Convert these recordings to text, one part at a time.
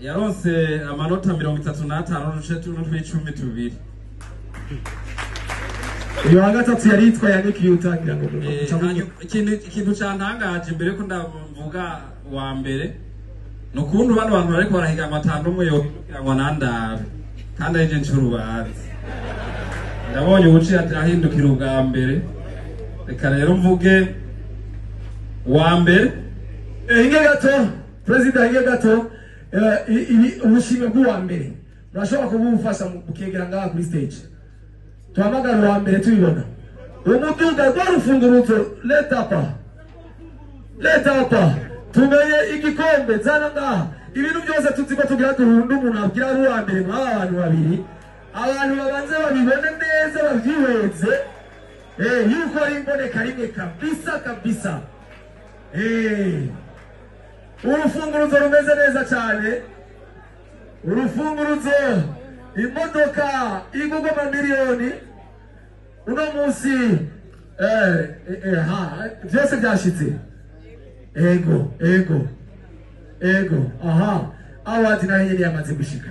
yaronse amanota 35 n'uduce tw'icumi tubiri. Iyo gatatu yaritwa Yannick Yutangira ngo ikintu cyantangaje imbere ko ndavuga wa mbere no kuntu bano bantu bariko barahiga amatando umwe yo ngo nandabe kandi aje ncurubazi ndabonye ubuci ahindukira ubwa mbere reka rero mvuge wa mbere inge gato president inge gato ubushimwe bw'uwa mbere urashobora kubufasha mukegera ngaha kuri stage tuhamagara wa mbere tubibona umuduga rwarufunguruzo leta apa tumenye igikombe zana ngaha ibintu byose tuzi ko tugira duhunda umuntu abwira ari uwa mbere muri abantu babiri abantu babanze babibone neza bavyihweze yuko ari imboneka rimwe kabisa urufunguruzo rumeze neza cyane urufunguruzo imodoka igugwa amamiliyoni uno munsi byose byashitse ego aha awadi nayo nyene yamaze gushika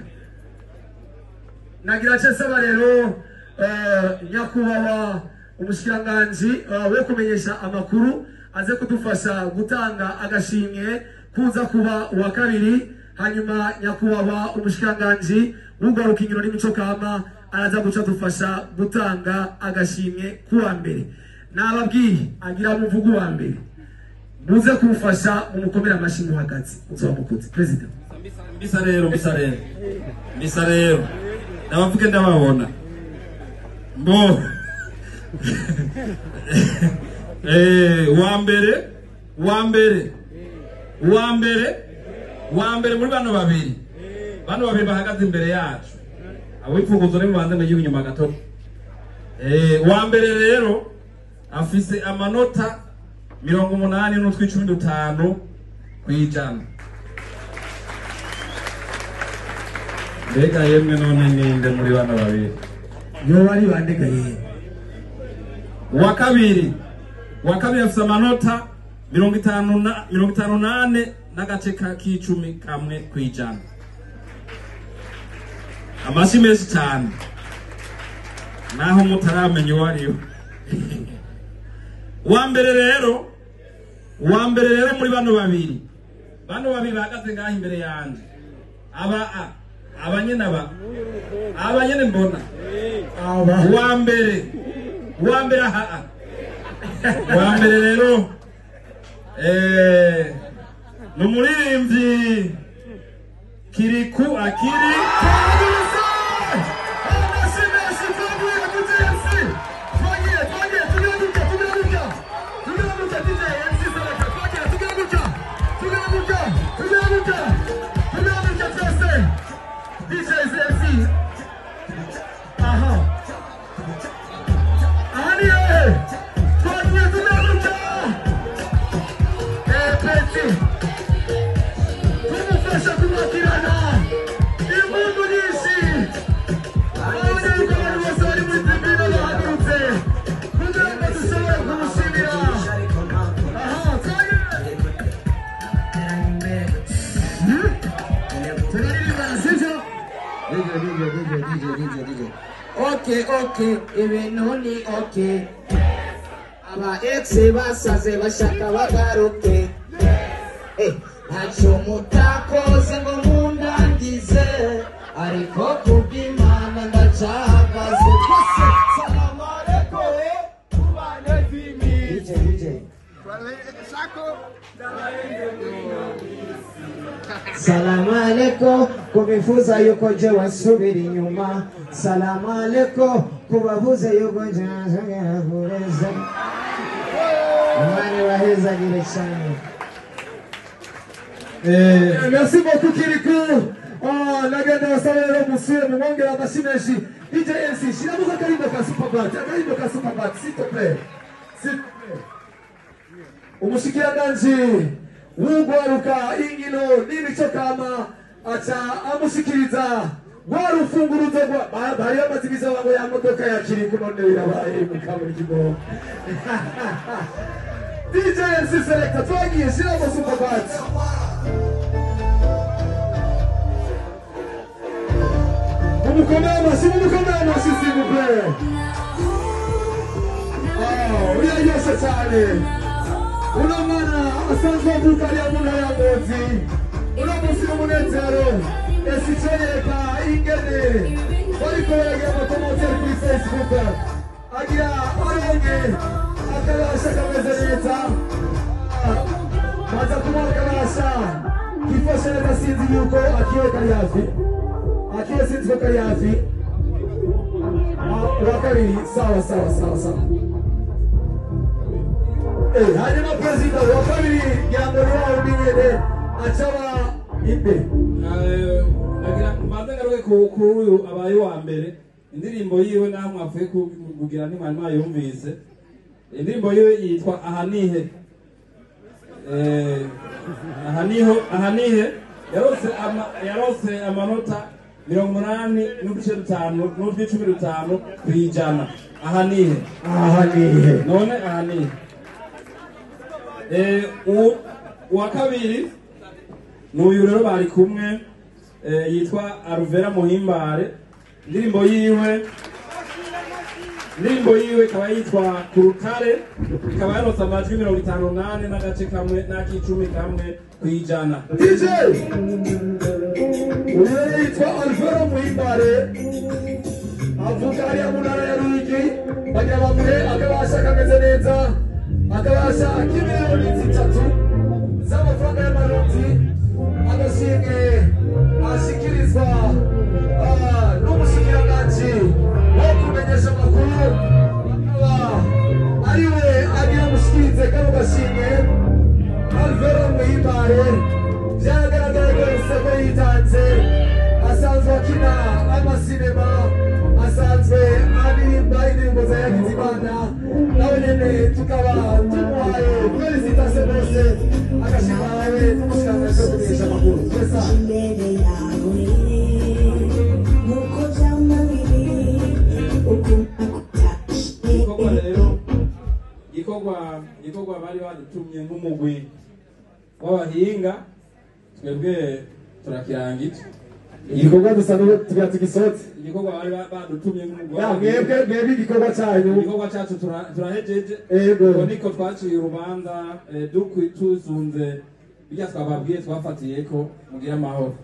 nagira cyo saba rero nyakubahwa umushikiranganji wo kumenyesha amakuru aze kudufasha gutanga agashimwe kuza kuba uwa kabiri hanyuma nyakubahwa umushikiranganji ugaruka inkino n'imico kama araza guca dufasha gutanga agashimwe kuwa mbere nababwiye agira muvugo wa mbere muze kumufasha umukomera amashi muhagaze uzamukuze president mbisa rero ndabavuge ndababona mbo wa mbere muri bano babiri bahagaze imbere yacu abipfuguzo ne mubanze mu inyuma gato wa mbere rero afise amanota 80 n'utw'icumi kwijana mbega yemwe none ninde muri bano babiri yo bari bandega yemwe wa kabiri afise amanota 58 n'agace k'icumi kamwe kwijana amashi menshi cyane naho mutaramenya uwo ariyo wa mbere rero muri bano babiri bahagaze ngaho imbere yanje abanyene mbona wa mbere rero numuririmbyi Kiriku Akiri Okay, ibintu ni okay. Aba ex basaze bashaka bagaruke. Ntacyo mutakoze ngo mundangize, ariko kubw'Imana ndacahagaze. Salam aleikum, kubane vimi. DJ. Salam aleikum, kubifuza yuko je wasubira inyuma. Salam aleikum, kubavuze yuko je nzagerakureza. Mani waheza gire cyane. Merci beaucoup Kiriku. Nagenda wasabira musire mumongera amashimeshi. DJ MC, shiramuza karibu ka Superbat, s'il te plaît. Umushikiranganji w'ugwaruka ingino n'imico kama aca amushikiriza rwarufunguruzo bari bamazibiza wango ya modoka ya Kiriku none birabaye mukaburyo. DJ MC selector twagiye shiramo Superbat. Mumukomama, s'il vous plaît. Oh, uriya yose cyane. Uno mwana asanzwe avuka ari mu ntara ya Ngozi. Uno munsi w'umunezero yasicereka ingene bariko baragira amapromosiyo kuri Facebook. Agira aronke akabasha kameze neza. Maza kumara akabasha kifashe neza sinzi yuko akiwe kari hafi. Akiwe sinzi ko kari hafi. Wa kabiri sawa. Hanyuma perezida wa kabiri ngirango ni wawe ubinyene acaba imbe. Nagira mbanza ngaruke kuri uyu abaye wa mbere. Indirimbo yiwe namwe avuye kugira ni mwana yumvise. Indirimbo yiwe yitwa Ahanihe. Ahanihe yarose amanota 85 n'ubwicumi kwijana. Ahanihe. None ahanihe. Uwa kabiri n'uyu rero bari kumwe yitwa Aruvera Muhimbare. Indirimbo yiwe ikaba yitwa Kurutare, ikaba yarose amajwi 58 n'agace kamwe n'akicumi kamwe kwijana. DJ uyu yitwa Aruvera Muhimbare avuka ari mu ntara ya Ruyigi. Bagira bamwe akabasha kameze neza, akabasha kimiliyoni 3 z'amafaranga y'amarundi. Agashimwe ashikirizwa n'umushikiranganji wo kumenyesha amakuru, akaba ariwe agira mushikirize kano gashimwe Aruvera Muhimbare. Vyagaragara rwose ko yitanze, asanzwe akina amasinema, asanzwe aririmba indirimbo za Yakizimana. Nawe nyene tukaba tumuhaye felicitasiyo bose, agashimwa nawe n'umushikiranganji wo kumenyesha amakuru. Igikorwa bari badutumye nk'umugwi w'abahinga, twebwe turakirangije. Igikorwa dusa n'utugira tugisoze. Igikorwa bari badutumye nk'umugwi w'abahinga. Mwebwe igikorwa cyanyu. Igikorwa cyacu turahejeje. Yego. Niko twaciye urubanza tuzunze bijya twababwiye twafatiye ko mugira amahoro.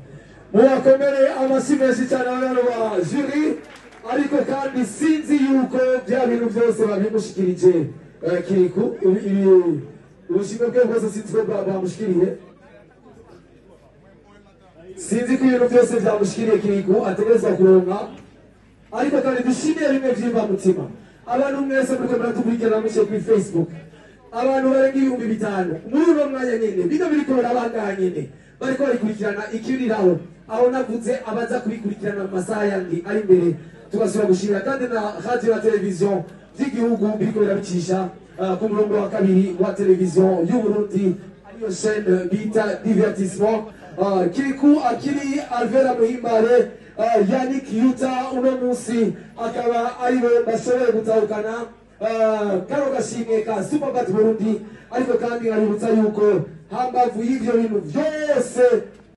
Mubakomere amashyi menshi cyane abana ba jury, ariko kandi sinzi yuko bya bintu byose babimushikirije Kiriku. Ubushimwe bwe bwose sinzi ko bamushikiriye. Sinzi ko ibintu byose byamushikiriye Kiriku ategerezwa kuronka, ariko kandi dushimiye bimwe by'imvamutima. Abantu mwese muriko muratukurikirana muciye kuri Facebook, abantu barenga 5,000 muri uno mwanya nyene bino biriko barabangaha nyene bariko barikurikirana ikiriraho. Aho navuze abaza kubikurikirana mu masaha yandi ari imbere, tugasubira gushimira kandi na radio na televiziyo by'igihugu biriko birabicisha ku murongo wa kabiri wa televiziyo y'u Burundi, ariyo chaîne bita Divertissement. Kiriku akiri Aruvera Muhimbare, Yannick Yuta uno munsi akaba ariwe bashoboye gutahukana kano gashimwe ka Superbat Burundi. Ariko kandi nkaributsa yuko hambavu y'ivyo bintu byose